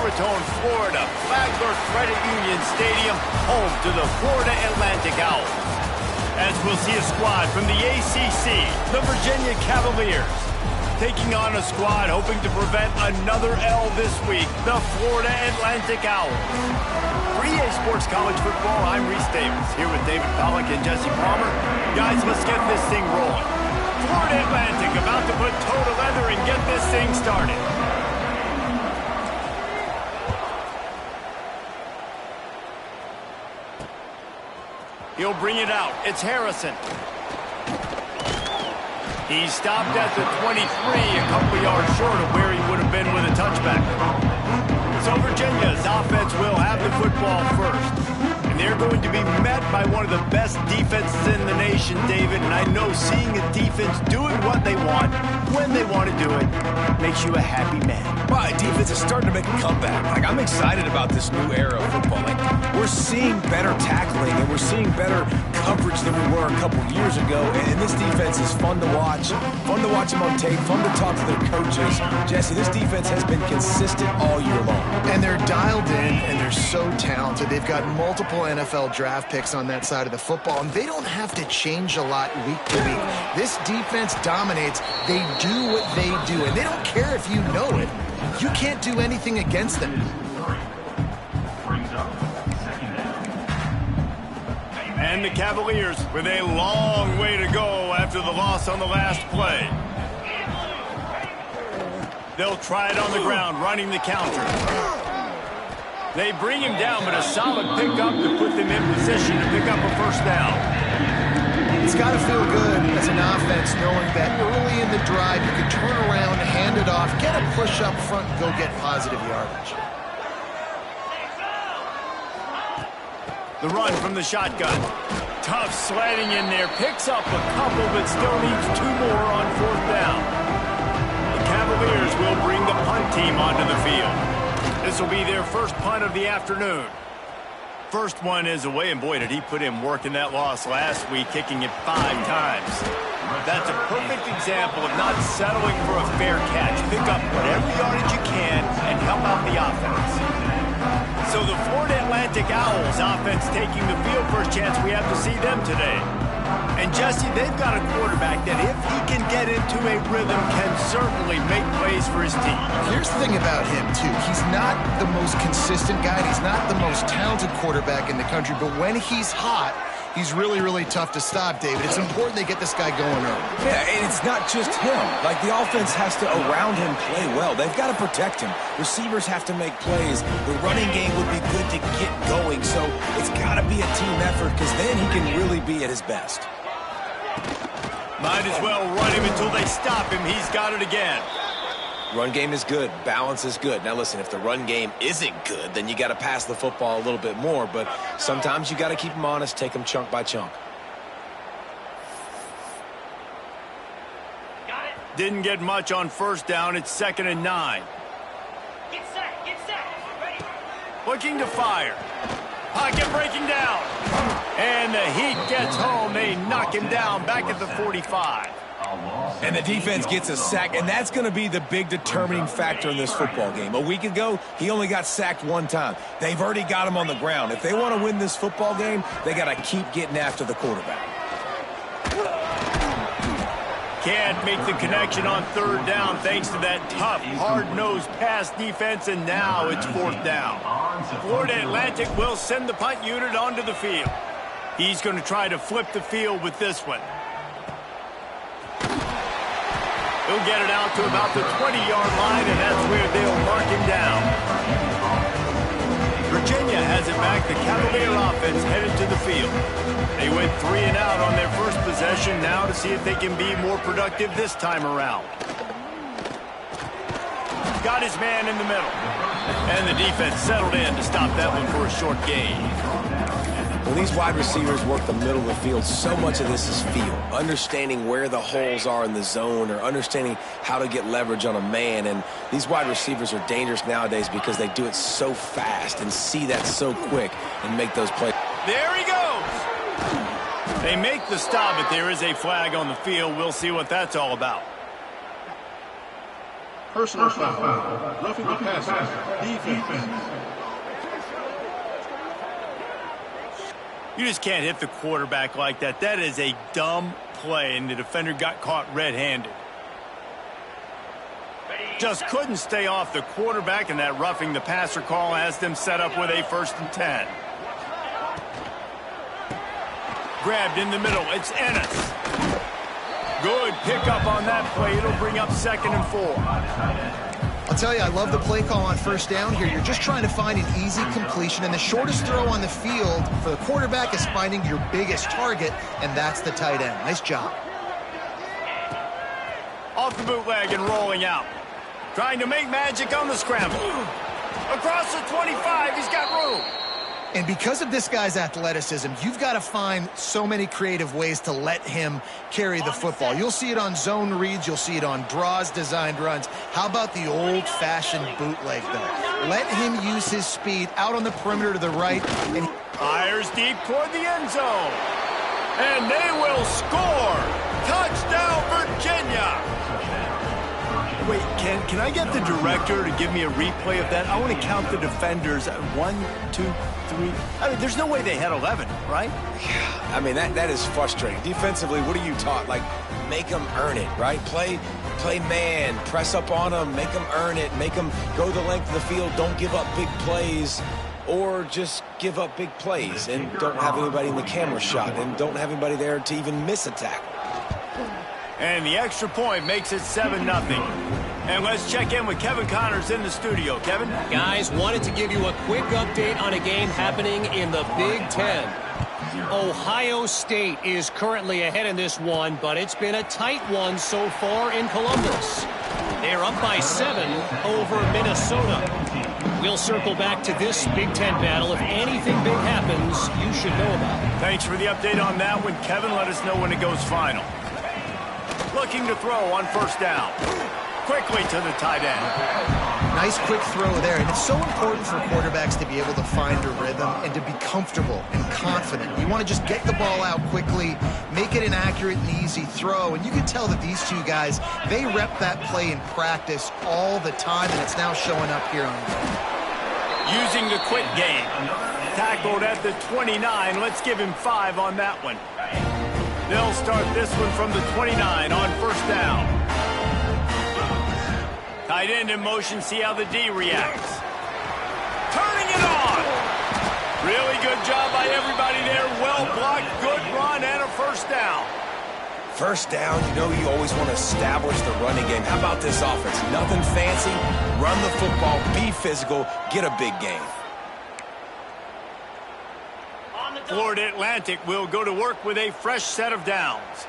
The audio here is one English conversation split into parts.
Raton, Florida, Flagler Credit Union Stadium, home to the Florida Atlantic Owls. As we'll see a squad from the ACC, the Virginia Cavaliers, taking on a squad hoping to prevent another L this week, the Florida Atlantic Owls. For EA Sports College Football, I'm Reese Davis, here with David Pollack and Jesse Palmer. Guys, let's get this thing rolling. Florida Atlantic about to put toe to leather and get this thing started. He'll bring it out. It's Harrison. He stopped at the 23, a couple yards short of where he would have been with a touchback. So Virginia's offense will have the football first. And they're going to be met by one of the best defenses in the nation, David. And I know seeing a defense doing what they want, when they want to do it, makes you a happy man. Well, defense is starting to make a comeback. I'm excited about this new era of football. We're seeing better tackling, and we're seeing better coverage than we were a couple years ago. And this defense is fun to watch them on tape, fun to talk to their coaches. Jesse, this defense has been consistent all year long. And they're dialed in, and they're so talented. They've got multiple NFL draft picks on that side of the football, and they don't have to change a lot week to week. This defense dominates. They do what they do, and they don't care if you know it. You can't do anything against them. And the Cavaliers with a long way to go after the loss on the last play. They'll try it on the ground, running the counter. They bring him down, but a solid pickup to put them in position to pick up a first down. It's got to feel good as an offense knowing that early in the drive you can turn around, hand it off, get a push up front, and go get positive yardage. The run from the shotgun. Tough sledding in there. Picks up a couple, but still needs two more on fourth down. The Cavaliers will bring the punt team onto the field. This will be their first punt of the afternoon. First one is away, and boy, did he put in work in that loss last week, kicking it 5 times. That's a perfect example of not settling for a fair catch. Pick up whatever yardage you can and help out the offense. So the Florida Atlantic Owls offense taking the field. First chance we have to see them today. And Jesse, they've got a quarterback that if he can get into a rhythm can certainly make plays for his team. Here's the thing about him, too. He's not the most consistent guy. He's not the most talented quarterback in the country. But when he's hot, he's really, really tough to stop, David. It's important they get this guy going early. Yeah, and it's not just him. The offense has to, around him, play well. They've got to protect him. Receivers have to make plays. The running game would be good to get going. So it's got to be a team effort because then he can really be at his best. Might as well run him until they stop him. He's got it again. Run game is good. Balance is good. Now, listen, if the run game isn't good, then you got to pass the football a little bit more. But sometimes you got to keep them honest, take them chunk by chunk. Didn't get much on first down. It's 2nd and 9. Get set. Ready. Looking to fire. Pocket breaking down. And the Heat gets home. They knock him down back at the 45. And the defense gets a sack, and that's going to be the big determining factor in this football game. A week ago, he only got sacked 1 time. They've already got him on the ground. If they want to win this football game, they got to keep getting after the quarterback. Can't make the connection on 3rd down thanks to that tough, hard-nosed pass defense, and now it's 4th down. Florida Atlantic will send the punt unit onto the field. He's going to try to flip the field with this one. He'll get it out to about the 20-yard line, and that's where they'll mark him down. Virginia has it back. The Cavalier offense headed to the field. They went 3 and out on their first possession. Now to see if they can be more productive this time around. Got his man in the middle. And the defense settled in to stop that one for a short gain. When these wide receivers work the middle of the field, so much of this is feel. Understanding where the holes are in the zone or understanding how to get leverage on a man. And these wide receivers are dangerous nowadays because they do it so fast and see that so quick and make those plays. There he goes. They make the stop, but there is a flag on the field. We'll see what that's all about. Personal foul. Roughing the passer. Defense. You just can't hit the quarterback like that. That is a dumb play, and the defender got caught red-handed. Just couldn't stay off the quarterback, and that roughing the passer call has them set up with a 1st and 10. Grabbed in the middle. It's Ennis. Good pickup on that play. It'll bring up 2nd and 4. I'll tell you, I love the play call on 1st down here. You're just trying to find an easy completion, and the shortest throw on the field for the quarterback is finding your biggest target, and that's the tight end. Nice job. Off the bootleg and rolling out. Trying to make magic on the scramble. Across the 25, he's got room. And because of this guy's athleticism, you've got to find so many creative ways to let him carry the football. You'll see it on zone reads. You'll see it on draws, designed runs. How about the old-fashioned bootleg, though? Let him use his speed out on the perimeter to the right. And fires deep toward the end zone. And they will score. Touchdown, Virginia. Wait, can I get the director to give me a replay of that? I want to count the defenders. 1, 2, 3. I mean, there's no way they had 11, right? Yeah, I mean, that is frustrating. Defensively, what are you taught? Like, make them earn it, right? Play man, press up on them, make them earn it, make them go the length of the field, don't give up big plays, or just give up big plays and don't have anybody in the camera shot and don't have anybody there to even miss a tackle. And the extra point makes it 7-0. And let's check in with Kevin Connors in the studio. Kevin? Guys, wanted to give you a quick update on a game happening in the Big Ten. Ohio State is currently ahead in this one, but it's been a tight one so far in Columbus. They're up by 7 over Minnesota. We'll circle back to this Big Ten battle. If anything big happens, you should know about it. Thanks for the update on that one, Kevin. Let us know when it goes final. Looking to throw on 1st down. Quickly to the tight end. Nice quick throw there. And it's so important for quarterbacks to be able to find a rhythm and to be comfortable and confident. You want to just get the ball out quickly, make it an accurate and easy throw. And you can tell that these two guys, they rep that play in practice all the time, and it's now showing up here on the game. Using the quick game. Tackled at the 29. Let's give him 5 on that one. They'll start this one from the 29 on 1st down. Tight end in motion, see how the D reacts. Turning it on. Really good job by everybody there. Well blocked, good run, and a 1st down. 1st down, you know you always want to establish the running game. How about this offense? Nothing fancy. Run the football, be physical, get a big gain. Florida Atlantic will go to work with a fresh set of downs.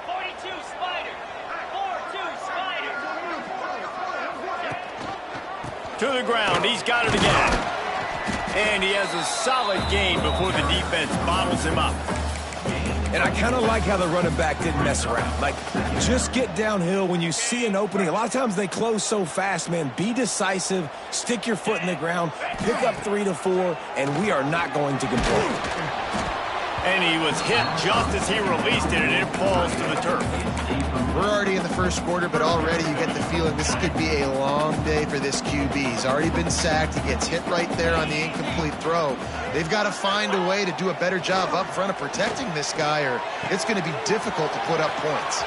42 Spider. 4-2 Spider. To the ground. He's got it again. And he has a solid gain before the defense bottles him up. And I kind of like how the running back didn't mess around. Like, just get downhill when you see an opening. A lot of times they close so fast, man. Be decisive, stick your foot in the ground, pick up 3 to 4, and we are not going to complain. And he was hit just as he released it, and it falls to the turf. We're already in the 1st quarter, but already you get the feeling this could be a long day for this QB. He's already been sacked. He gets hit right there on the incomplete throw. They've got to find a way to do a better job up front of protecting this guy, or it's going to be difficult to put up points.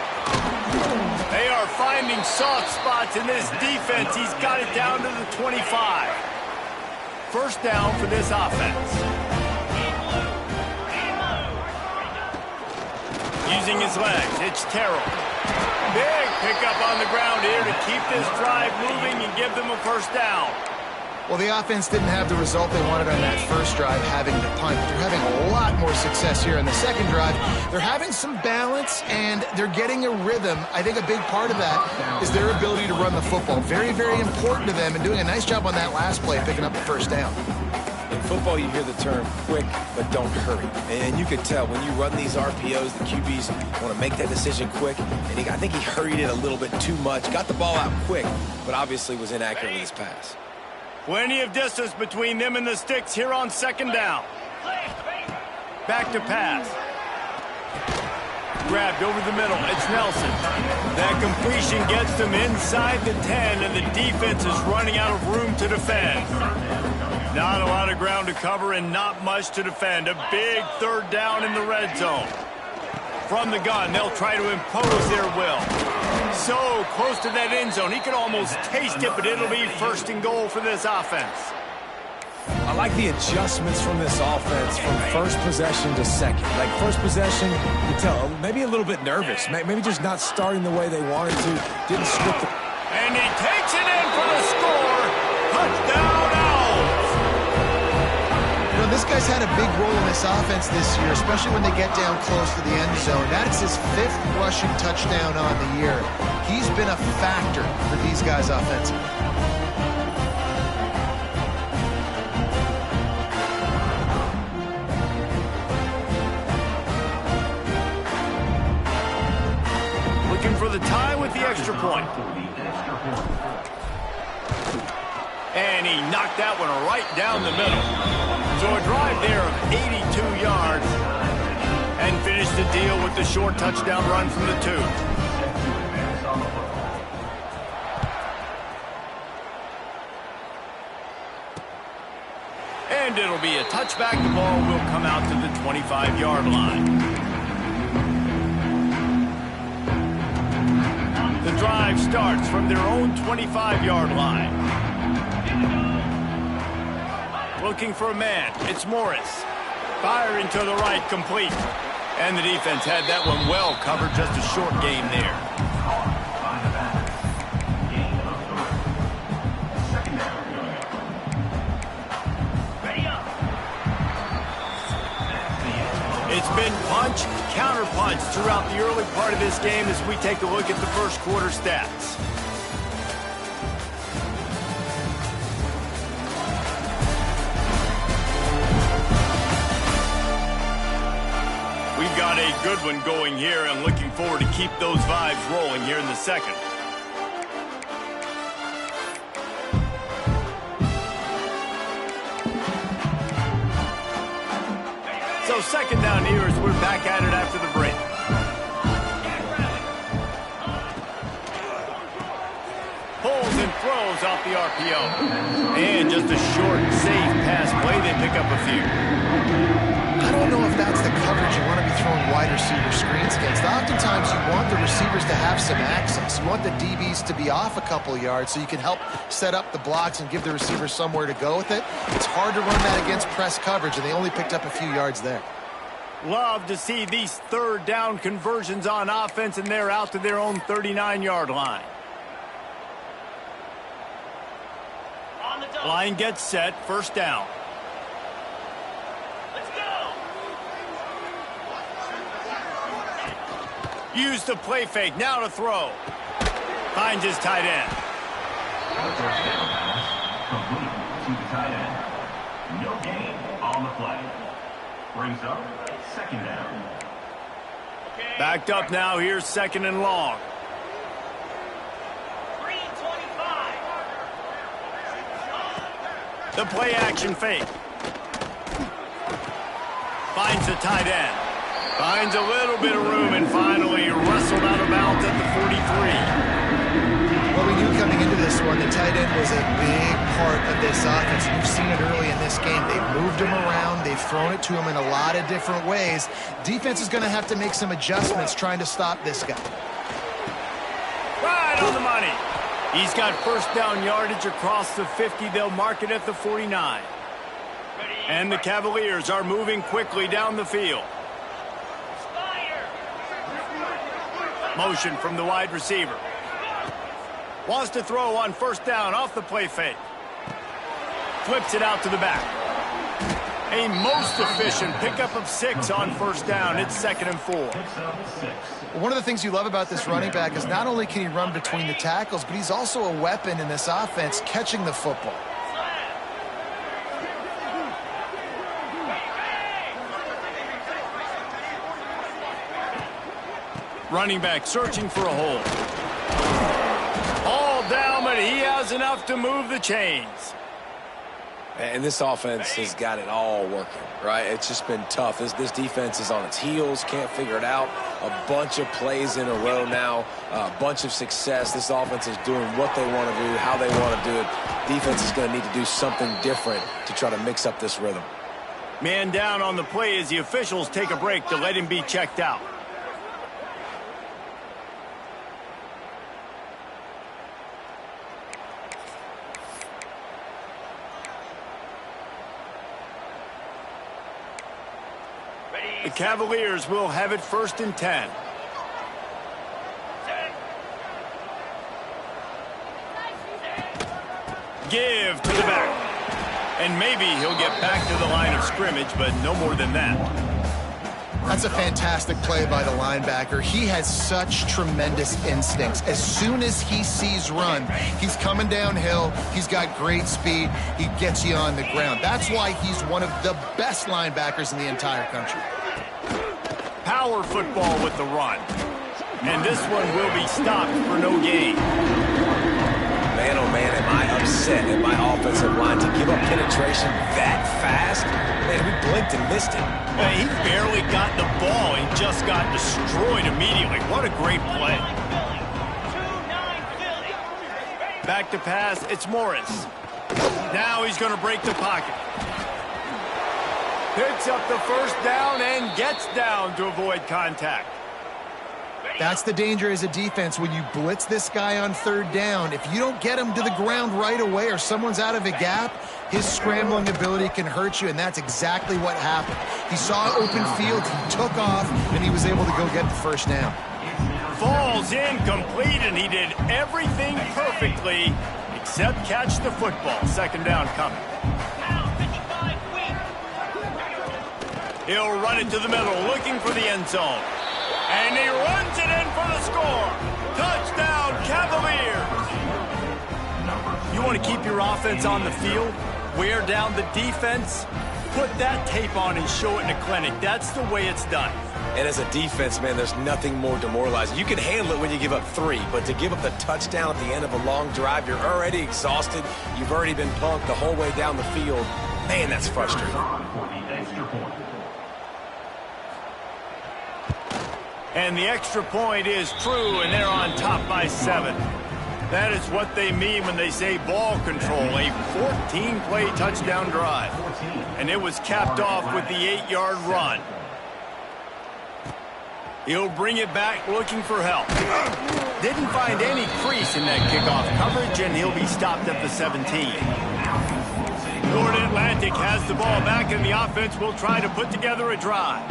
They are finding soft spots in this defense. He's got it down to the 25. 1st down for this offense. Using his legs, it's Terrell. Big pickup on the ground here to keep this drive moving and give them a 1st down. Well, the offense didn't have the result they wanted on that 1st drive, having to punt. But they're having a lot more success here in the 2nd drive. They're having some balance, and they're getting a rhythm. I think a big part of that is their ability to run the football. Very, very important to them, and doing a nice job on that last play, picking up the 1st down. In football, you hear the term quick, but don't hurry. And you can tell when you run these RPOs, the QBs want to make that decision quick. And I think he hurried it a little bit too much. Got the ball out quick, but obviously was inaccurate with his pass. Plenty of distance between them and the sticks here on 2nd down. Back to pass. Grabbed over the middle. It's Nelson. That completion gets them inside the 10, and the defense is running out of room to defend. Not a lot of ground to cover and not much to defend. A big third down in the red zone. From the gun, they'll try to impose their will. So close to that end zone, he could almost taste it, but it'll be first and goal for this offense. I like the adjustments from this offense from first possession to second. Like first possession, you tell maybe a little bit nervous, maybe just not starting the way they wanted to, didn't script it. And he takes it in for the score. Touchdown Owls. You know, this guy's had a big role in this offense this year, especially when they get down close to the end zone. That's his 5th rushing touchdown on the year. He's been a factor for these guys offensively. For the tie with the extra point. And he knocked that one right down the middle. So a drive there of 82 yards and finished the deal with the short touchdown run from the 2. And it'll be a touchback. The ball will come out to the 25-yard line. The drive starts from their own 25-yard line. Looking for a man. It's Morris. Firing to the right, complete. And the defense had that one well covered. Just a short game there. It's been punch, counter-punch throughout the early part of this game as we take a look at the first quarter stats. We've got a good one going here and looking forward to keep those vibes rolling here in the second. So second down here as we're back at it after the break. Pulls and throws off the RPO. And just a short, safe pass play. They pick up a few. I don't know if that's the coverage you want to be throwing wide receiver screens against. Oftentimes you want the receivers to have some access. You want the DBs to be off a couple yards so you can help set up the blocks and give the receivers somewhere to go with it. It's hard to run that against press coverage, and they only picked up a few yards there. Love to see these third down conversions on offense, and they're out to their own 39-yard line. Line gets set, first down. Use the play fake, now to throw. Finds his tight end. Complete to the tight end. No gain on the play. Brings up second down. Backed up now, here's second and long. 325. The play action fake. Finds the tight end. Finds a little bit of room and finally wrestled out of bounds at the 43. Well, we knew coming into this one, the tight end was a big part of this offense. You've seen it early in this game. They've moved him around. They've thrown it to him in a lot of different ways. Defense is going to have to make some adjustments trying to stop this guy. Right on the money. He's got first down yardage across the 50. They'll mark it at the 49. And the Cavaliers are moving quickly down the field. Motion from the wide receiver. Wants to throw on first down off the play fake. Flips it out to the back. A most efficient pickup of 6 on first down. It's 2nd and 4. One of the things you love about this running back is not only can he run between the tackles, but he's also a weapon in this offense catching the football. Running back searching for a hole. All down, but he has enough to move the chains. And this offense has got it all working, right? It's just been tough. This defense is on its heels, can't figure it out. a bunch of plays in a row now, a bunch of success. This offense is doing what they want to do, how they want to do it. Defense is going to need to do something different to try to mix up this rhythm. Man down on the play as the officials take a break to let him be checked out. The Cavaliers will have it 1st and 10. Give to the back. And maybe he'll get back to the line of scrimmage, but no more than that. That's a fantastic play by the linebacker. He has such tremendous instincts. As soon as he sees run, he's coming downhill. He's got great speed. He gets you on the ground. That's why he's one of the best linebackers in the entire country. Power football with the run. And this one will be stopped for no gain. Man, oh man, am I upset at my offensive line to give up penetration that fast? Man, we blinked and missed it. He barely got the ball and just got destroyed immediately. What a great play. Back to pass, it's Morris. Now he's going to break the pocket. Picks up the 1st down and gets down to avoid contact. That's the danger as a defense when you blitz this guy on 3rd down. If you don't get him to the ground right away or someone's out of a gap, his scrambling ability can hurt you, and that's exactly what happened. He saw open field, he took off, and he was able to go get the 1st down. Falls incomplete, and he did everything perfectly except catch the football. 2nd down coming. He'll run it to the middle, looking for the end zone. And he runs it in for the score. Touchdown, Cavaliers. You want to keep your offense on the field? Wear down the defense? Put that tape on and show it in a clinic. That's the way it's done. And as a defense, man, there's nothing more demoralizing. You can handle it when you give up 3, but to give up the touchdown at the end of a long drive, you're already exhausted. You've already been punked the whole way down the field. Man, that's frustrating. And the extra point is true, and they're on top by 7. That is what they mean when they say ball control, a 14-play touchdown drive. And it was capped off with the 8-yard run. He'll bring it back looking for help. Didn't find any crease in that kickoff coverage, and he'll be stopped at the 17. Florida Atlantic has the ball back, and the offense will try to put together a drive.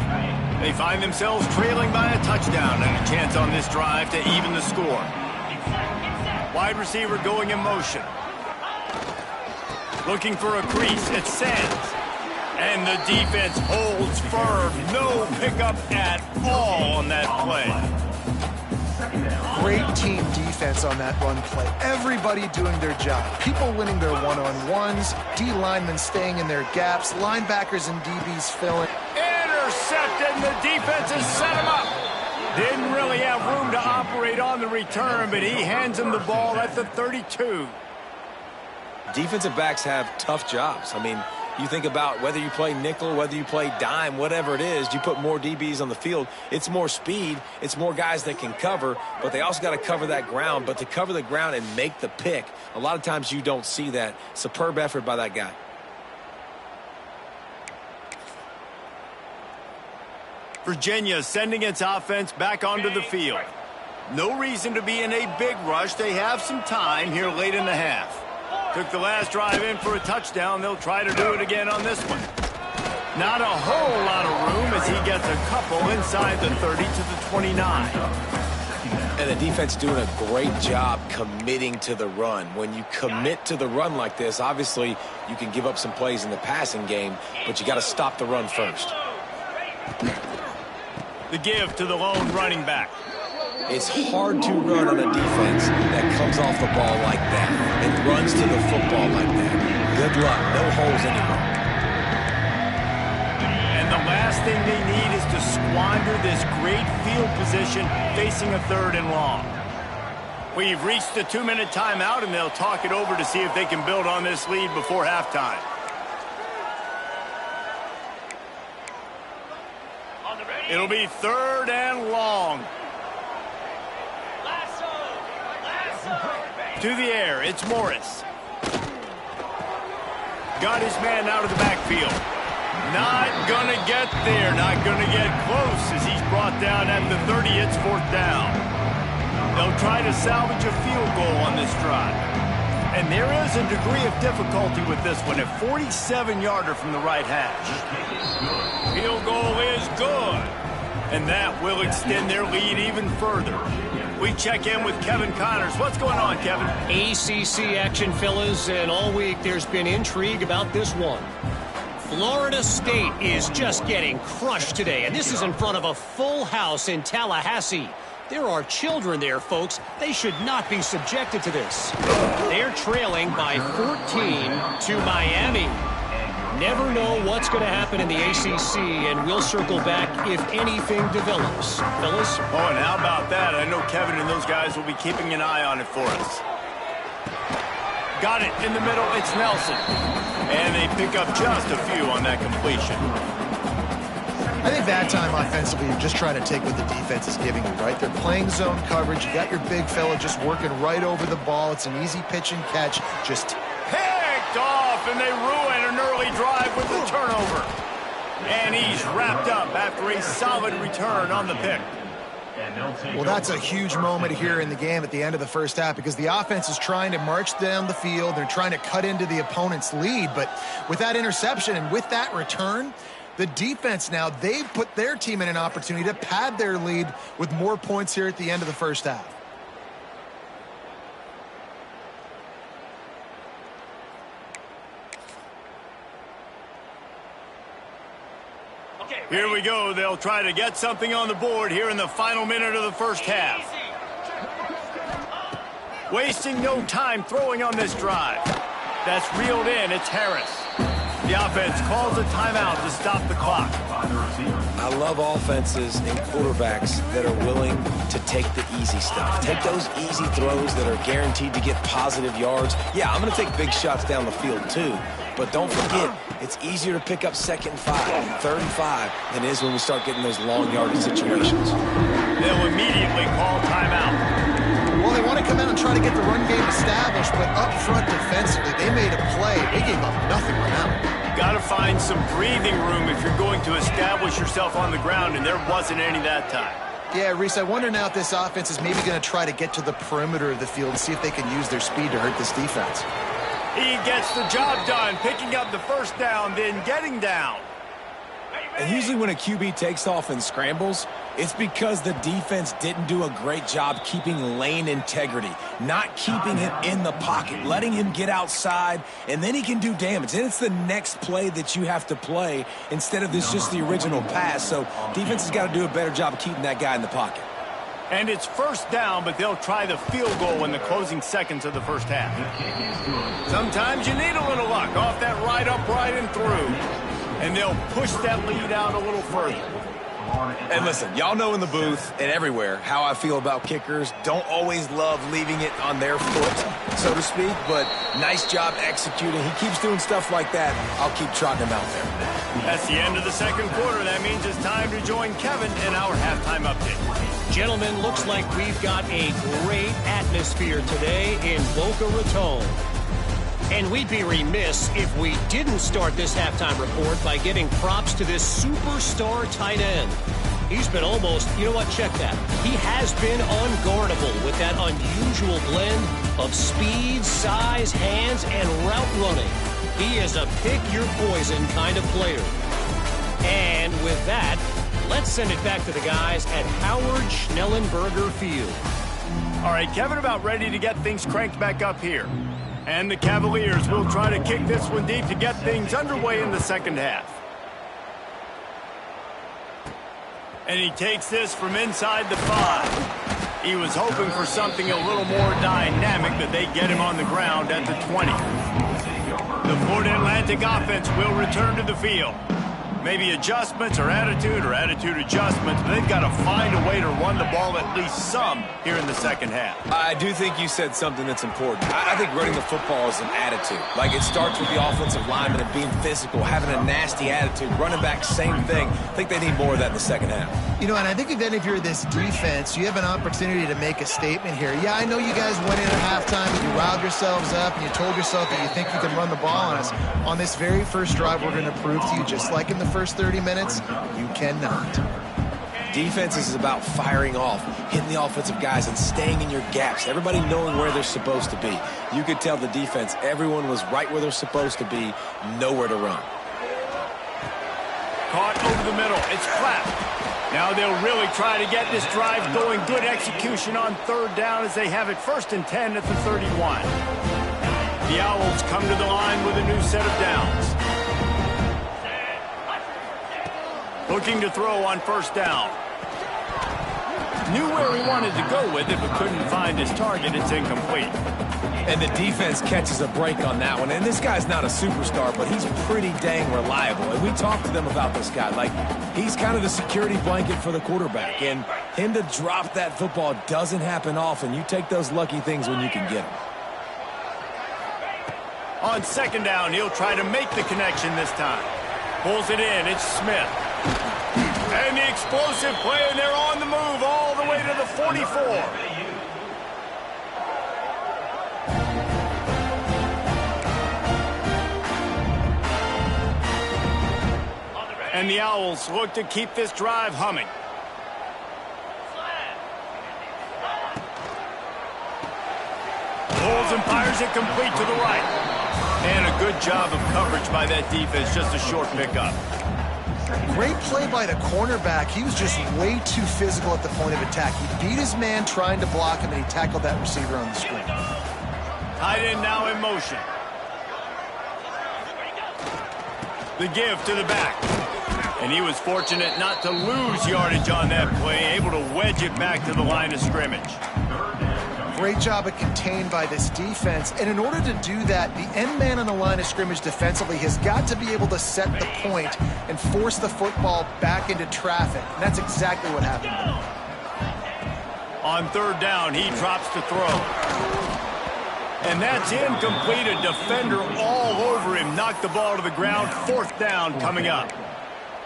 They find themselves trailing by a touchdown and a chance on this drive to even the score. Wide receiver going in motion. Looking for a crease. It's Sands. And the defense holds firm. No pickup at all on that play. Great team defense on that run play. Everybody doing their job. People winning their one-on-ones. D linemen staying in their gaps. Linebackers and DBs filling. Intercepted, and the defense has set him up. Didn't really have room to operate on the return, but he hands him the ball at the 32. Defensive backs have tough jobs. I mean, you think about whether you play nickel, whether you play dime, whatever it is, you put more DBs on the field. It's more speed. It's more guys that can cover, but they also got to cover that ground. But to cover the ground and make the pick, a lot of times you don't see that. Superb effort by that guy. Virginia sending its offense back onto the field. No reason to be in a big rush. They have some time here late in the half. Took the last drive in for a touchdown. They'll try to do it again on this one. Not a whole lot of room as he gets a couple inside the 30 to the 29. And the defense doing a great job committing to the run. When you commit to the run like this, obviously you can give up some plays in the passing game, but you got to stop the run first. The give to the lone running back. It's hard to run on a defense that comes off the ball like that and runs to the football like that. Good luck. No holes anymore. And the last thing they need is to squander this great field position facing a 3rd and long. We've reached the 2-minute timeout, and they'll talk it over to see if they can build on this lead before halftime. It'll be 3rd and long. To the air, it's Morris. Got his man out of the backfield. Not gonna get there, not gonna get close as he's brought down at the 30. It's 4th down. They'll try to salvage a field goal on this drive. And there is a degree of difficulty with this one, a 47-yarder from the right hash. Field goal is good. And that will extend their lead even further. We check in with Kevin Connors. What's going on, Kevin? ACC action, fellas, and all week there's been intrigue about this one. Florida State is just getting crushed today, and this is in front of a full house in Tallahassee. There are children there, folks. They should not be subjected to this. They're trailing by 14 to Miami. Never know what's going to happen in the ACC, and we'll circle back if anything develops. Fellas? Oh, and how about that? I know Kevin and those guys will be keeping an eye on it for us. Got it in the middle. It's Nelson. And they pick up just a few on that completion. I think that time offensively, you're just trying to take what the defense is giving you, right? They're playing zone coverage. You got your big fella just working right over the ball. It's an easy pitch and catch. Just picked off, and they ruin an early drive with the turnover. And he's wrapped up after a solid return on the pick. Well, that's a huge moment here in the game at the end of the first half because the offense is trying to march down the field. They're trying to cut into the opponent's lead. But with that interception and with that return, the defense now, they've put their team in an opportunity to pad their lead with more points here at the end of the first half. Here we go. They'll try to get something on the board here in the final minute of the first half. Wasting no time throwing on this drive. That's reeled in. It's Harris. The offense calls a timeout to stop the clock. I love offenses and quarterbacks that are willing to take the easy stuff. Take those easy throws that are guaranteed to get positive yards. Yeah, I'm going to take big shots down the field too. But don't forget, it's easier to pick up 2nd and 5, 3rd and 5 than it is when we start getting those long yardage situations. They'll immediately call timeout. Well, they want to come out and try to get the run game established, but up front defensively, they made a play. They gave up nothing right now. Got to find some breathing room if you're going to establish yourself on the ground, and there wasn't any that time. Yeah, Reese, I wonder now if this offense is maybe going to try to get to the perimeter of the field and see if they can use their speed to hurt this defense. He gets the job done, picking up the first down, then getting down. And usually when a QB takes off and scrambles, it's because the defense didn't do a great job keeping lane integrity, not keeping him in the pocket, letting him get outside, and then he can do damage. Then it's the next play that you have to play instead of this just the original pass. So defense has got to do a better job of keeping that guy in the pocket. And it's first down, but they'll try the field goal in the closing seconds of the first half. Sometimes you need a little luck off that right upright and through. And they'll push that lead out a little further. And listen, y'all know in the booth and everywhere how I feel about kickers. Don't always love leaving it on their foot, so to speak, but nice job executing. He keeps doing stuff like that. I'll keep trotting him out there. That's the end of the second quarter. That means it's time to join Kevin in our halftime update. Gentlemen, looks like we've got a great atmosphere today in Boca Raton. And we'd be remiss if we didn't start this halftime report by giving props to this superstar tight end. He's been almost, you know what, check that. He has been unguardable with that unusual blend of speed, size, hands, and route running. He is a pick-your-poison kind of player. And with that, let's send it back to the guys at Howard Schnellenberger Field. All right, Kevin, about ready to get things cranked back up here. And the Cavaliers will try to kick this one deep to get things underway in the second half. And he takes this from inside the 5. He was hoping for something a little more dynamic, but they get him on the ground at the 20. The Florida Atlantic offense will return to the field. Maybe adjustments or attitude adjustments, but they've got to find a way to run the ball at least some here in the second half. I do think you said something that's important. I think running the football is an attitude. Like, it starts with the offensive lineman and being physical, having a nasty attitude. Running back, same thing. I think they need more of that in the second half. You know, and I think then if you're this defense, you have an opportunity to make a statement here. Yeah, I know you guys went in at halftime and you riled yourselves up and you told yourself that you think you can run the ball on us. On this very first drive, we're going to prove to you, just like in the first 30 minutes, you cannot. Defense is about firing off, hitting the offensive guys, and staying in your gaps. Everybody knowing where they're supposed to be. You could tell the defense, everyone was right where they're supposed to be, nowhere to run. Caught over the middle. It's flat. Now they'll really try to get this drive going. Good execution on third down as they have it 1st and 10 at the 31. The Owls come to the line with a new set of downs. Looking to throw on 1st down. Knew where he wanted to go with it, but couldn't find his target. It's incomplete. And the defense catches a break on that one. And this guy's not a superstar, but he's pretty dang reliable. And we talked to them about this guy. Like, he's kind of the security blanket for the quarterback. And him to drop that football doesn't happen often. You take those lucky things when you can get them. On 2nd down, he'll try to make the connection this time. Pulls it in. It's Smith. And the explosive play, and they're on the move all the way to the 44. And the Owls look to keep this drive humming. Pulls and fires it complete to the right. And a good job of coverage by that defense, just a short pickup. Great play by the cornerback. He was just way too physical at the point of attack. He beat his man trying to block him, and he tackled that receiver on the screen. Tight end now in motion. The give to the back. And he was fortunate not to lose yardage on that play, able to wedge it back to the line of scrimmage. Great job of contained by this defense. And in order to do that, the end man on the line of scrimmage defensively has got to be able to set the point and force the football back into traffic. And that's exactly what happened. On 3rd down, he drops to throw. And that's incomplete. A defender all over him. Knocked the ball to the ground. 4th down coming up.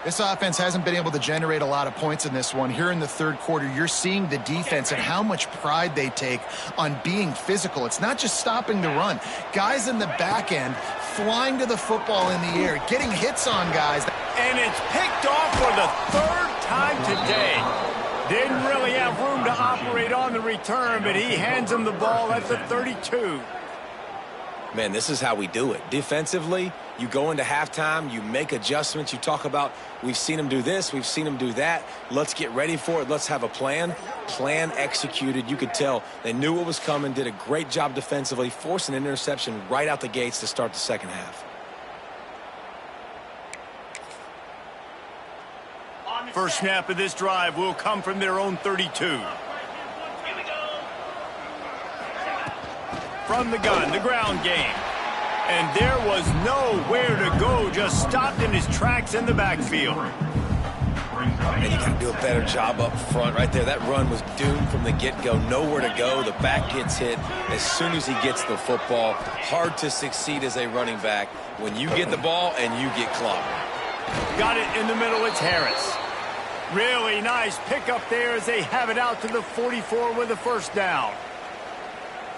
This offense hasn't been able to generate a lot of points in this one. Here in the 3rd quarter, you're seeing the defense and how much pride they take on being physical. It's not just stopping the run. Guys in the back end flying to the football in the air, getting hits on guys. And it's picked off for the 3rd time today. Didn't really have room to operate on the return, but he hands him the ball at the 32. Man, this is how we do it. Defensively, you go into halftime, you make adjustments, you talk about, we've seen them do this, we've seen them do that. Let's get ready for it. Let's have a plan. Plan executed. You could tell they knew what was coming, did a great job defensively, forced an interception right out the gates to start the 2nd half. First snap of this drive will come from their own 32. From the gun, the ground game. And there was nowhere to go, just stopped in his tracks in the backfield. And you got to do a better job up front right there. That run was doomed from the get-go. Nowhere to go. The back gets hit as soon as he gets the football. Hard to succeed as a running back when you get the ball and you get clobbered. Got it in the middle. It's Harris. Really nice pickup there as they have it out to the 44 with a 1st down.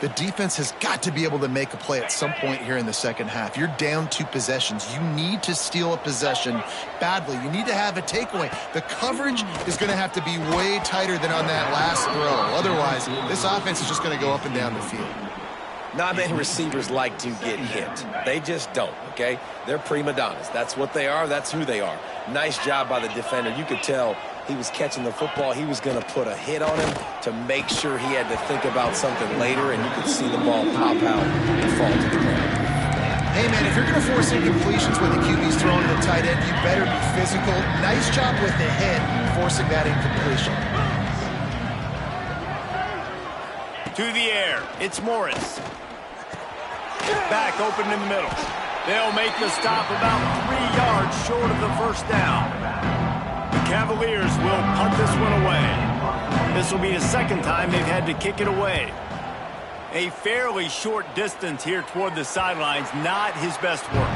The defense has got to be able to make a play at some point here in the 2nd half. You're down 2 possessions. You need to steal a possession badly. You need to have a takeaway. The coverage is going to have to be way tighter than on that last throw. Otherwise, this offense is just going to go up and down the field. Not many receivers like to get hit. They just don't, okay? They're prima donnas. That's what they are. That's who they are. Nice job by the defender. You could tell he was catching the football. He was going to put a hit on him to make sure he had to think about something later, and you could see the ball pop out and fall to the ground. Hey, man, if you're going to force incompletions when the QB's throwing to the tight end, you better be physical. Nice job with the hit, forcing that incompletion. To the air. It's Morris. Back open in the middle. They'll make the stop about 3 yards short of the first down. The Cavaliers will punt this one away. This will be the second time they've had to kick it away. A fairly short distance here toward the sidelines, not his best work.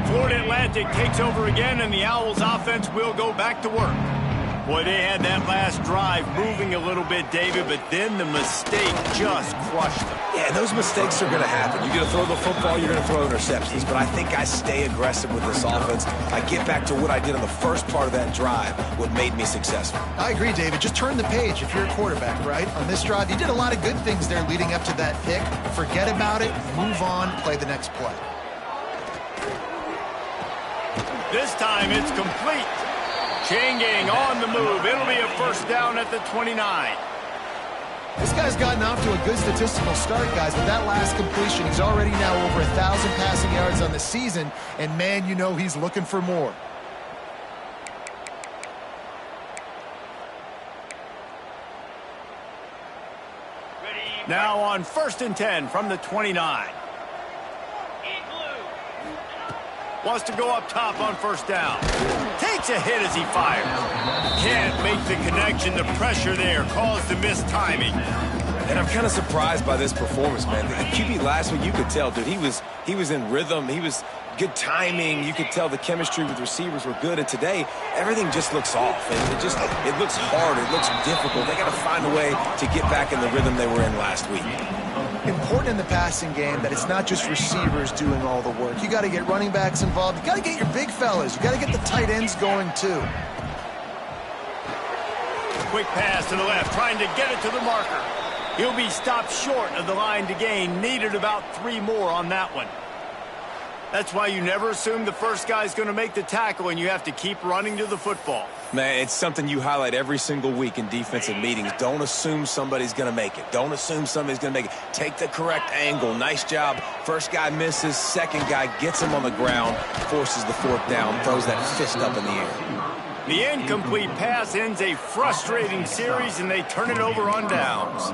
Florida Atlantic takes over again, and the Owls offense will go back to work. Boy, they had that last drive moving a little bit, David, but then the mistake just crushed them. Yeah, those mistakes are going to happen. You're going to throw the football, you're going to throw interceptions, but I think I stay aggressive with this offense. I get back to what I did on the first part of that drive, what made me successful. I agree, David. Just turn the page if you're a quarterback, right? On this drive, you did a lot of good things there leading up to that pick. Forget about it, move on, play the next play. This time it's complete. Chain gang on the move. It'll be a first down at the 29. This guy's gotten off to a good statistical start, guys, but that last completion, he's already now over 1,000 passing yards on the season, and man, you know he's looking for more. Now on 1st and 10 from the 29. Wants to go up top on first down. Takes a hit as he fires. Can't make the connection. The pressure there caused the missed timing. And I'm kind of surprised by this performance, man. The QB last week, you could tell, dude, he was in rhythm. He was good timing. You could tell the chemistry with receivers were good. And today, everything just looks off. And it looks hard. It looks difficult. They got to find a way to get back in the rhythm they were in last week. Important in the passing game that it's not just receivers doing all the work. You got to get running backs involved. You got to get your big fellas. You got to get the tight ends going too. Quick pass to the left, trying to get it to the marker. He'll be stopped short of the line to gain. Needed about 3 more on that one. That's why you never assume the first guy's going to make the tackle, and you have to keep running to the football. Man, it's something you highlight every single week in defensive meetings. Don't assume somebody's going to make it. Don't assume somebody's going to make it. Take the correct angle. Nice job. First guy misses. Second guy gets him on the ground, forces the 4th down, throws that fist up in the air. The incomplete pass ends a frustrating series, and they turn it over on downs.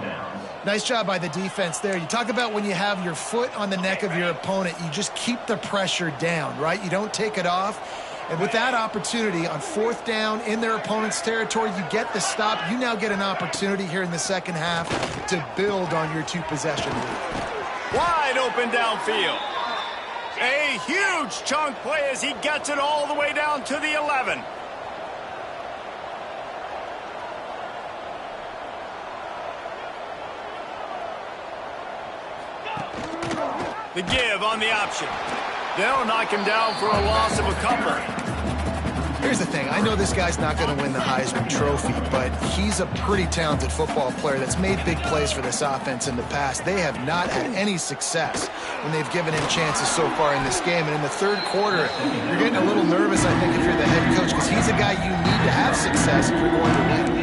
Nice job by the defense there. You talk about when you have your foot on the neck of your opponent, you just keep the pressure down, right? You don't take it off. And with that opportunity on 4th down in their opponent's territory, you get the stop. You now get an opportunity here in the second half to build on your 2-possession lead. Wide open downfield. A huge chunk play as he gets it all the way down to the 11. The give on the option. They'll knock him down for a loss of a couple. Here's the thing. I know this guy's not going to win the Heisman Trophy, but he's a pretty talented football player that's made big plays for this offense in the past. They have not had any success when they've given him chances so far in this game. And in the 3rd quarter, you're getting a little nervous, I think, if you're the head coach, because he's a guy you need to have success if you're going to win.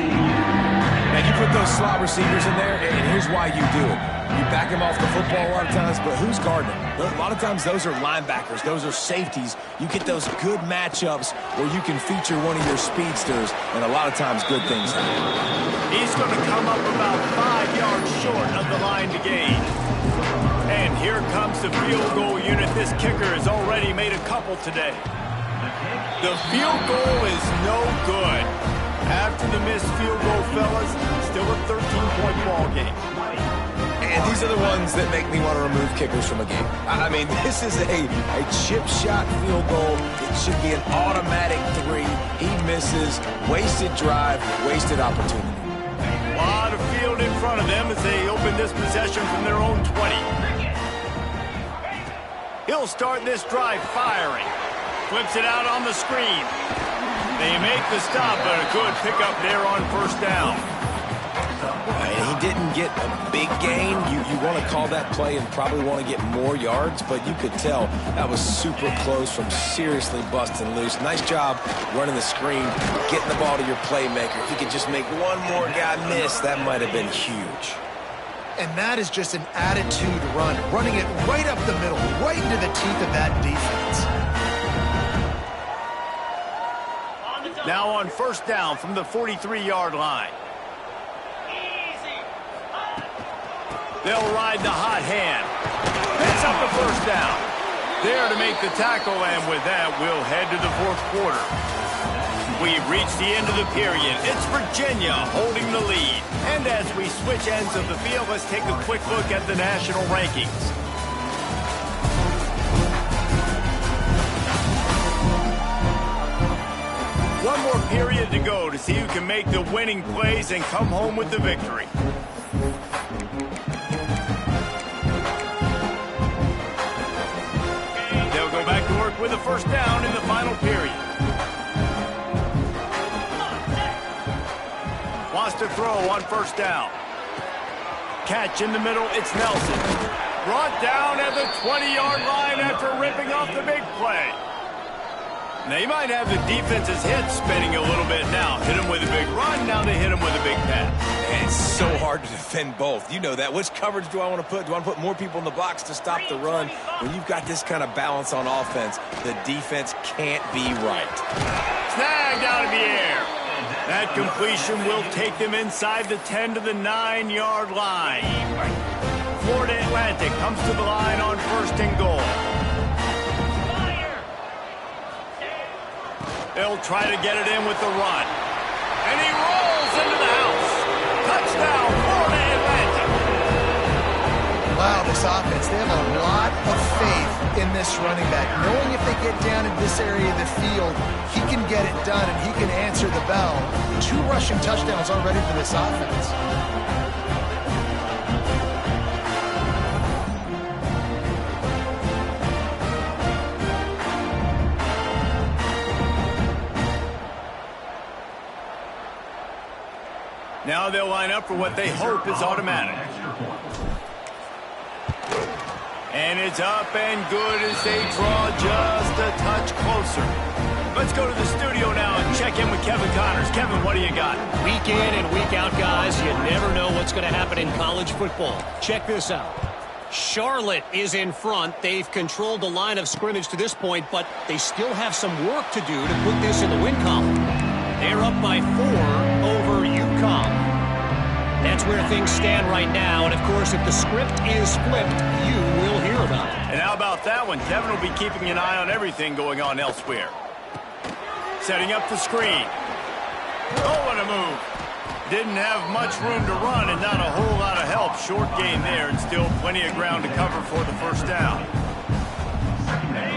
And you put those slot receivers in there, and here's why you do it. You back him off the football a lot of times, but who's guarding him? A lot of times those are linebackers. Those are safeties. You get those good matchups where you can feature one of your speedsters, and a lot of times good things happen. He's going to come up about 5 yards short of the line to gain. And here comes the field goal unit. This kicker has already made a couple today. The field goal is no good. After the missed field goal, fellas, still a 13-point ball game. And these are the ones that make me want to remove kickers from a game. I mean, this is a chip shot field goal. It should be an automatic 3. He misses. Wasted drive, wasted opportunity. A lot of field in front of them as they open this possession from their own 20. He'll start this drive firing. Flips it out on the screen. They make the stop, but a good pickup there on first down. And he didn't get a big gain. You want to call that play and probably want to get more yards, but you could tell that was super close from seriously busting loose. Nice job running the screen, getting the ball to your playmaker. If you could just make one more guy miss, that might have been huge. And that is just an attitude run, running it right up the middle, right into the teeth of that defense. Now on first down from the 43-yard line. They'll ride the hot hand. Picks up the first down. There to make the tackle, and with that, we'll head to the fourth quarter. We've reached the end of the period. It's Virginia holding the lead. And as we switch ends of the field, let's take a quick look at the national rankings. One more period to go to see who can make the winning plays and come home with the victory. They'll go back to work with a first down in the final period. Wants to throw on first down. Catch in the middle, it's Nelson. Brought down at the 20-yard line after ripping off the big play. They might have the defense's head spinning a little bit now. Hit him with a big run, now they hit him with a big pass. Man, it's so hard to defend both. You know that. Which coverage do I want to put? Do I want to put more people in the box to stop the run? When you've got this kind of balance on offense, the defense can't be right. Snagged out of the air. That completion will take them inside the 10 to the 9-yard line. Florida Atlantic comes to the line on first and goal. They'll try to get it in with the run. And he rolls into the house. Touchdown, Florida Atlantic. Wow, this offense, they have a lot of faith in this running back. Knowing if they get down in this area of the field, he can get it done and he can answer the bell. 2 rushing touchdowns already for this offense. Now they'll line up for what they hope is automatic. And it's up and good as they draw just a touch closer. Let's go to the studio now and check in with Kevin Connors. Kevin, what do you got? Week in and week out, guys, you never know what's going to happen in college football. Check this out. Charlotte is in front. They've controlled the line of scrimmage to this point, but they still have some work to do to put this in the win column. They're up by 4 over UConn. That's where things stand right now, and of course, if the script is flipped, you will hear about it. And how about that one? Kevin will be keeping an eye on everything going on elsewhere. Setting up the screen. Oh, what a move. Didn't have much room to run and not a whole lot of help. Short gain there and still plenty of ground to cover for the first down.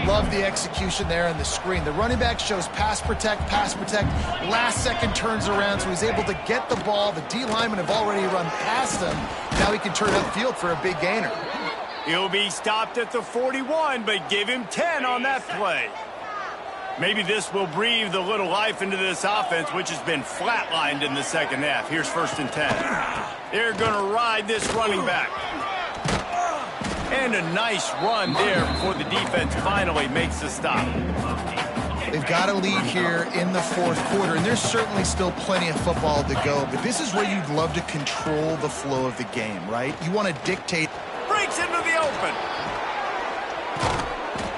Love the execution there on the screen. The running back shows pass protect, last second turns around, so he's able to get the ball. The D linemen have already run past him. Now he can turn upfield for a big gainer. He'll be stopped at the 41, but give him 10 on that play. Maybe this will breathe a little life into this offense, which has been flatlined in the second half. Here's first and 10. They're going to ride this running back. And a nice run there before the defense finally makes the stop. They've got a lead here in the fourth quarter, and there's certainly still plenty of football to go, but this is where you'd love to control the flow of the game, right? You want to dictate. Breaks into the open.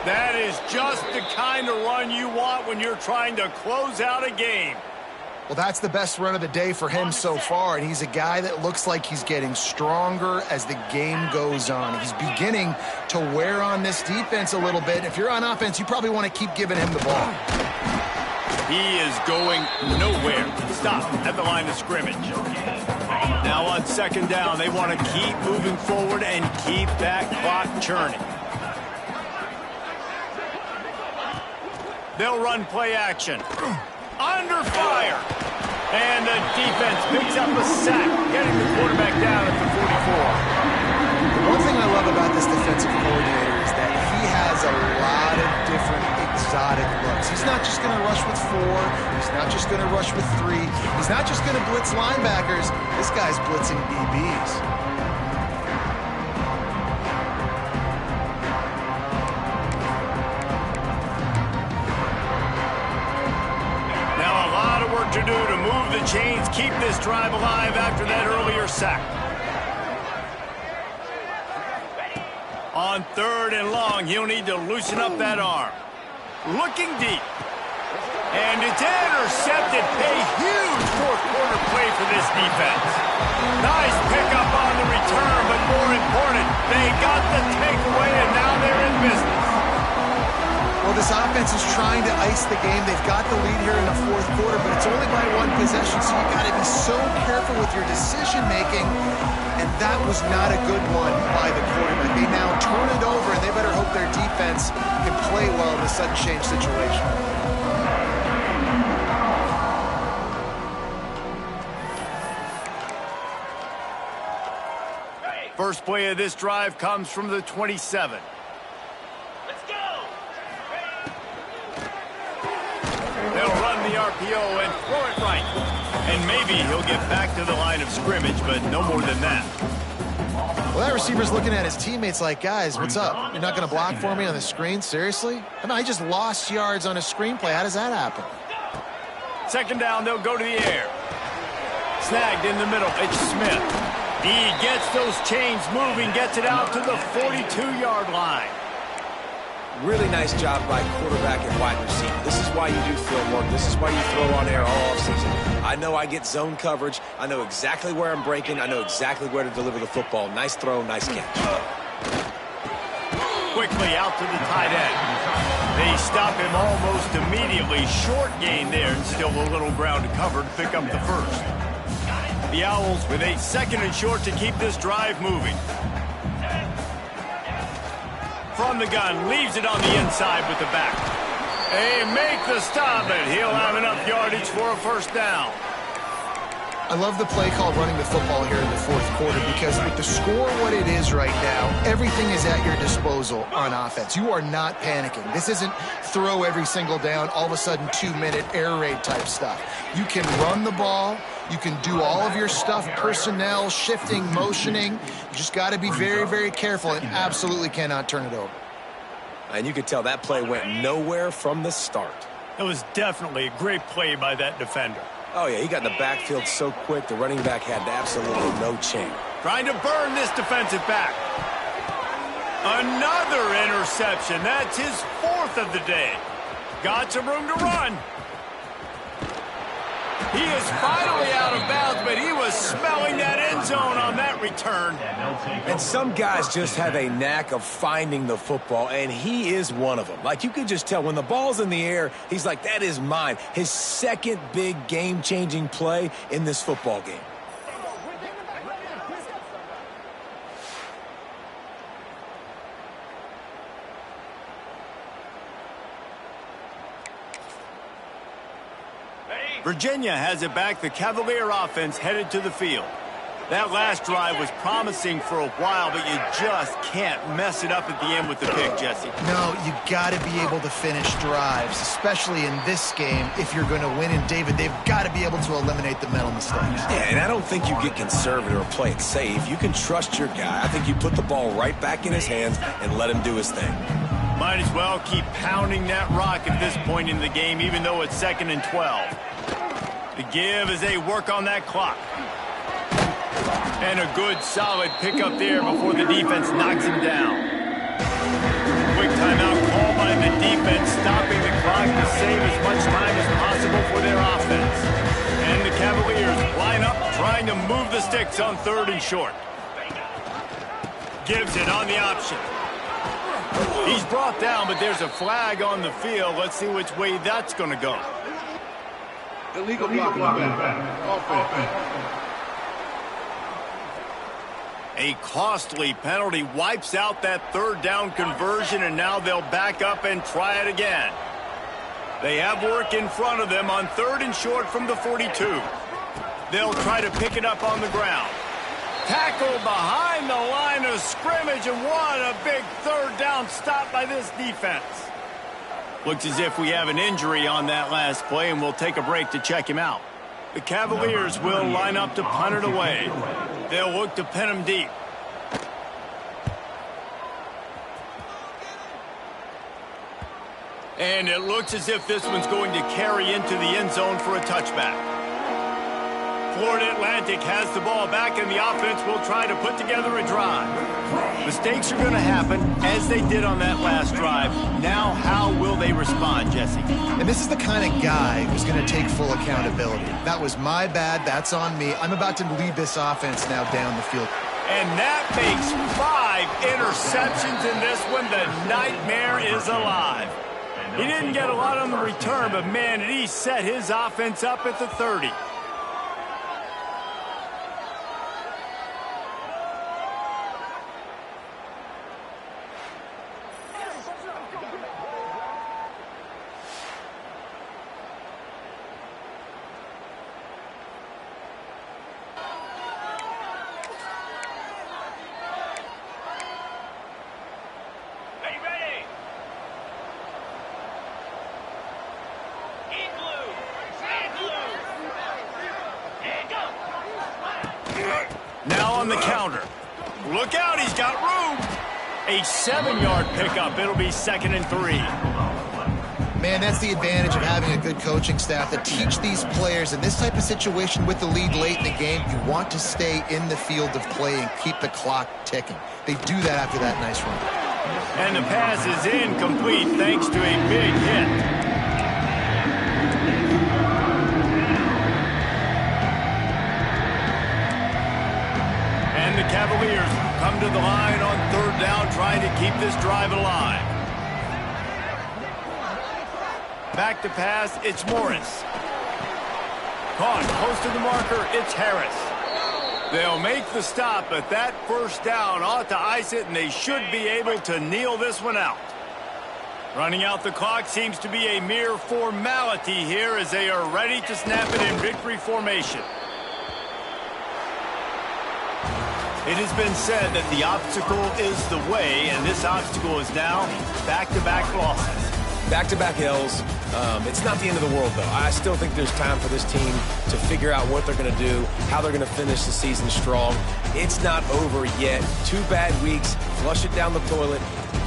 That is just the kind of run you want when you're trying to close out a game. Well, that's the best run of the day for him so far, and he's a guy that looks like he's getting stronger as the game goes on. He's beginning to wear on this defense a little bit. If you're on offense, you probably want to keep giving him the ball. He is going nowhere. Stop at the line of scrimmage. Now on second down, they want to keep moving forward and keep that clock churning. They'll run play action. Under fire. And the defense picks up a sack, getting the quarterback down at the 44. One thing I love about this defensive coordinator is that he has a lot of different exotic looks. He's not just going to rush with 4. He's not just going to rush with 3. He's not just going to blitz linebackers. This guy's blitzing DBs. To do to move the chains, keep this drive alive after that earlier sack. On third and long, he'll need to loosen up that arm. Looking deep. And it's intercepted. A huge fourth quarter play for this defense. Nice pickup on the return but more important, they got the takeaway, and now they're in business. Well, this offense is trying to ice the game. They've got the lead here in the fourth quarter, but it's only by one possession, so you've got to be so careful with your decision-making, and that was not a good one by the quarterback. They now turn it over, and they better hope their defense can play well in the sudden change situation. First play of this drive comes from the 27. Let's go! They'll run the RPO and throw it right. And maybe he'll get back to the line of scrimmage, but no more than that. Well, that receiver's looking at his teammates like, guys, what's up? You're not going to block for me on the screen? Seriously? I mean, I just lost yards on a screenplay. How does that happen? Second down, they'll go to the air. Snagged in the middle. It's Smith. He gets those chains moving, gets it out to the 42-yard line. Really nice job by quarterback and wide receiver. This is why you do film work. This is why you throw on air all offseason. I know I get zone coverage. I know exactly where I'm breaking. I know exactly where to deliver the football. Nice throw, nice catch. Quickly out to the tight end. They stop him almost immediately. Short gain there, and still a little ground to cover to pick up the first. The Owls with a second and short to keep this drive moving. From the gun, leaves it on the inside with the back. They make the stop, and he'll have enough yardage for a first down. I love the play called running the football here in the fourth quarter because with the score what it is right now, everything is at your disposal on offense. You are not panicking. This isn't throw every single down, all of a sudden 2-minute air raid type stuff. You can run the ball. You can do all of your stuff, personnel, shifting, motioning. You just got to be very, very careful and absolutely cannot turn it over. And you could tell that play went nowhere from the start. It was definitely a great play by that defender. Oh, yeah, he got in the backfield so quick, the running back had absolutely no chance. Trying to burn this defensive back. Another interception. That's his fourth of the day. Got some room to run. He is finally out of bounds, but he was smelling that end zone on that return. And some guys just have a knack of finding the football, and he is one of them. Like, you could just tell when the ball's in the air, he's like, that is mine. His second big game-changing play in this football game. Virginia has it back. The Cavalier offense headed to the field. That last drive was promising for a while, but you just can't mess it up at the end with the pick, Jesse. No, you got to be able to finish drives, especially in this game. If you're going to win, and David, they've got to be able to eliminate the mental mistakes. Yeah, and I don't think you get conservative or play it safe. You can trust your guy. I think you put the ball right back in his hands and let him do his thing. Might as well keep pounding that rock at this point in the game, even though it's 2nd and 12. The give as they work on that clock. And a good, solid pickup there before the defense knocks him down. Quick timeout call by the defense, stopping the clock to save as much time as possible for their offense. And the Cavaliers line up, trying to move the sticks on 3rd and short. Gives it on the option. He's brought down, but there's a flag on the field. Let's see which way that's going to go. Illegal blocking offense. A costly penalty wipes out that 3rd down conversion, and now they'll back up and try it again. They have work in front of them on 3rd and short from the 42. They'll try to pick it up on the ground. Tackled behind the line of scrimmage, and what a big 3rd down stop by this defense. Looks as if we have an injury on that last play, and we'll take a break to check him out. The Cavaliers will line up to punt it away. They'll look to pin him deep. And it looks as if this one's going to carry into the end zone for a touchback. Florida Atlantic has the ball back, and the offense will try to put together a drive. Mistakes are going to happen, as they did on that last drive. Now, how will they respond, Jesse? And this is the kind of guy who's going to take full accountability. That was my bad. That's on me. I'm about to lead this offense now down the field. And that makes 5 interceptions in this one. The nightmare is alive. He didn't get a lot on the return, but, man, he set his offense up at the 30. Now on the counter. Look out, he's got room. A 7-yard pickup. It'll be 2nd and 3. Man, that's the advantage of having a good coaching staff to teach these players in this type of situation with the lead late in the game. You want to stay in the field of play and keep the clock ticking. They do that after that nice run. And the pass is incomplete thanks to a big hit. The Cavaliers come to the line on 3rd down, trying to keep this drive alive. Back to pass, it's Morris. Caught close to the marker, it's Harris. They'll make the stop, but that 1st down ought to ice it, and they should be able to kneel this one out. Running out the clock seems to be a mere formality here as they are ready to snap it in victory formation. It has been said that the obstacle is the way, and this obstacle is now back-to-back losses. Back-to-back L's. It's not the end of the world, though. I still think there's time for this team to figure out what they're going to do, how they're going to finish the season strong. It's not over yet. 2 bad weeks. Flush it down the toilet.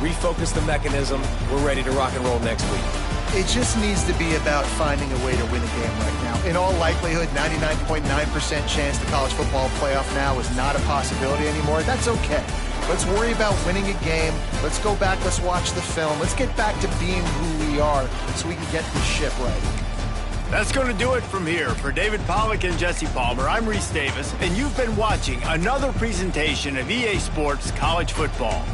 Refocus the mechanism. We're ready to rock and roll next week. It just needs to be about finding a way to win a game right now. In all likelihood, 99.9% chance the college football playoff now is not a possibility anymore. That's okay. Let's worry about winning a game. Let's go back. Let's watch the film. Let's get back to being who we are so we can get this ship right. That's going to do it from here. For David Pollack and Jesse Palmer, I'm Reese Davis, and you've been watching another presentation of EA Sports College Football.